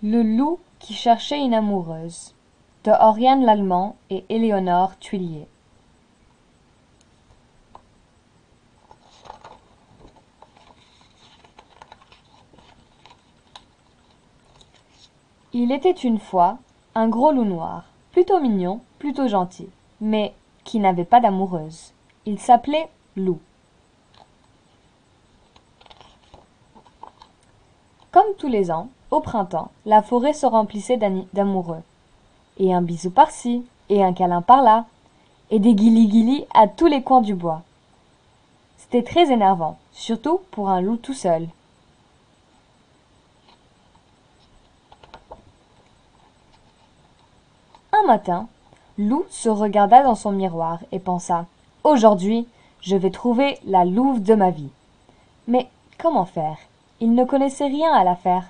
Le loup qui cherchait une amoureuse de Oriane Lallemand et Éléonore Tuillier. Il était une fois un gros loup noir, plutôt mignon, plutôt gentil, mais qui n'avait pas d'amoureuse. Il s'appelait Loup. Comme tous les ans, au printemps, la forêt se remplissait d'amoureux. Et un bisou par-ci, et un câlin par-là, et des guilis-guilis à tous les coins du bois. C'était très énervant, surtout pour un loup tout seul. Un matin, Loup se regarda dans son miroir et pensa « Aujourd'hui, je vais trouver la louve de ma vie. » Mais comment faire? Il ne connaissait rien à l'affaire.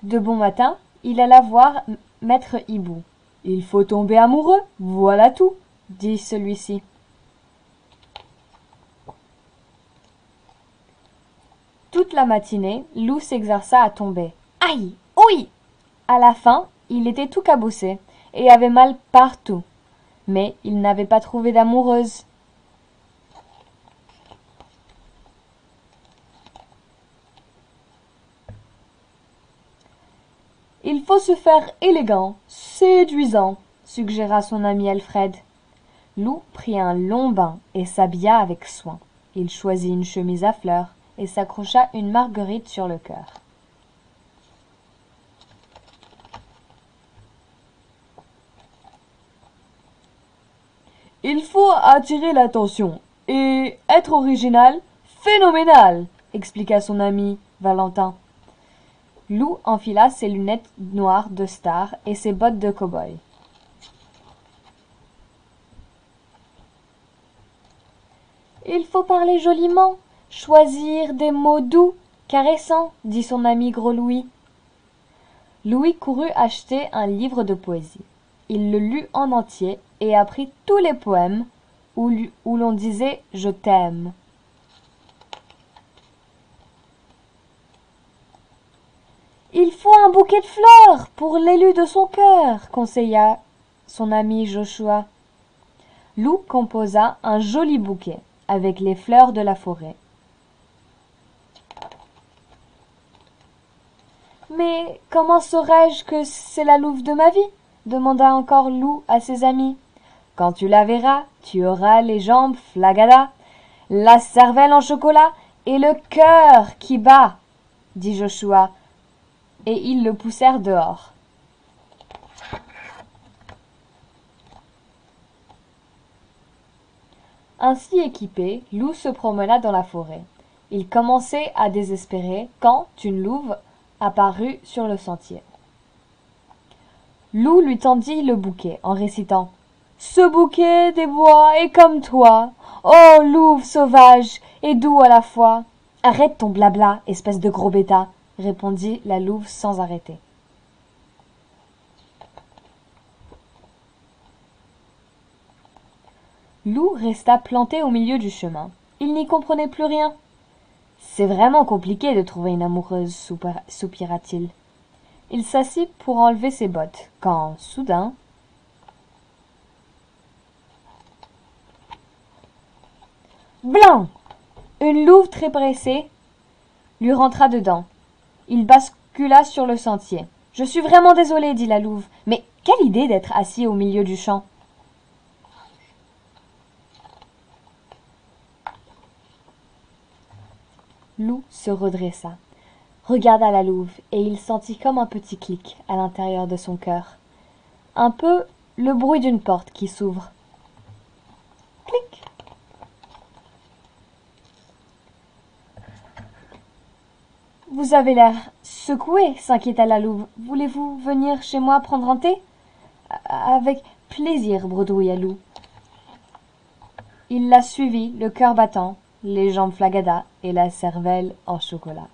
De bon matin, il alla voir maître Hibou. « Il faut tomber amoureux, voilà tout, » dit celui-ci. Toute la matinée, Loup s'exerça à tomber. Aïe! Oui! À la fin, il était tout cabossé et avait mal partout. Mais il n'avait pas trouvé d'amoureuse. Il faut se faire élégant, séduisant, suggéra son ami Alfred. Loup prit un long bain et s'habilla avec soin. Il choisit une chemise à fleurs et s'accrocha une marguerite sur le cœur. Il faut attirer l'attention et être original, phénoménal, expliqua son ami Valentin. Loup enfila ses lunettes noires de star et ses bottes de cow-boy. Il faut parler joliment, choisir des mots doux, caressants, dit son ami Gros Louis. Louis courut acheter un livre de poésie. Il le lut en entier et apprit tous les poèmes où l'on disait « je t'aime ». Il faut un bouquet de fleurs pour l'élu de son cœur, conseilla son ami Joshua. Loup composa un joli bouquet avec les fleurs de la forêt. Mais comment saurais-je que c'est la louve de ma vie? Demanda encore Loup à ses amis. Quand tu la verras, tu auras les jambes flagadas, la cervelle en chocolat et le cœur qui bat, dit Joshua, et ils le poussèrent dehors. Ainsi équipé, Loup se promena dans la forêt. Il commençait à désespérer quand une louve apparut sur le sentier. Loup lui tendit le bouquet en récitant « Ce bouquet des bois est comme toi, ô louve sauvage et doux à la fois. »« Arrête ton blabla, espèce de gros bêta, » répondit la louve sans arrêter. Loup resta planté au milieu du chemin. Il n'y comprenait plus rien. « C'est vraiment compliqué de trouver une amoureuse, soupira-t-il. Il s'assit pour enlever ses bottes, quand, soudain, blanc! Une louve très pressée lui rentra dedans. Il bascula sur le sentier. « Je suis vraiment désolé, dit la louve, mais quelle idée d'être assis au milieu du champ. » Loup se redressa, regarda la louve, et il sentit comme un petit clic à l'intérieur de son cœur. Un peu le bruit d'une porte qui s'ouvre. Clic. Vous avez l'air secoué, s'inquiéta la louve. Voulez-vous venir chez moi prendre un thé? Avec plaisir, bredouilla Loup. Il la suivit, le cœur battant, les jambes flagadas et la cervelle en chocolat.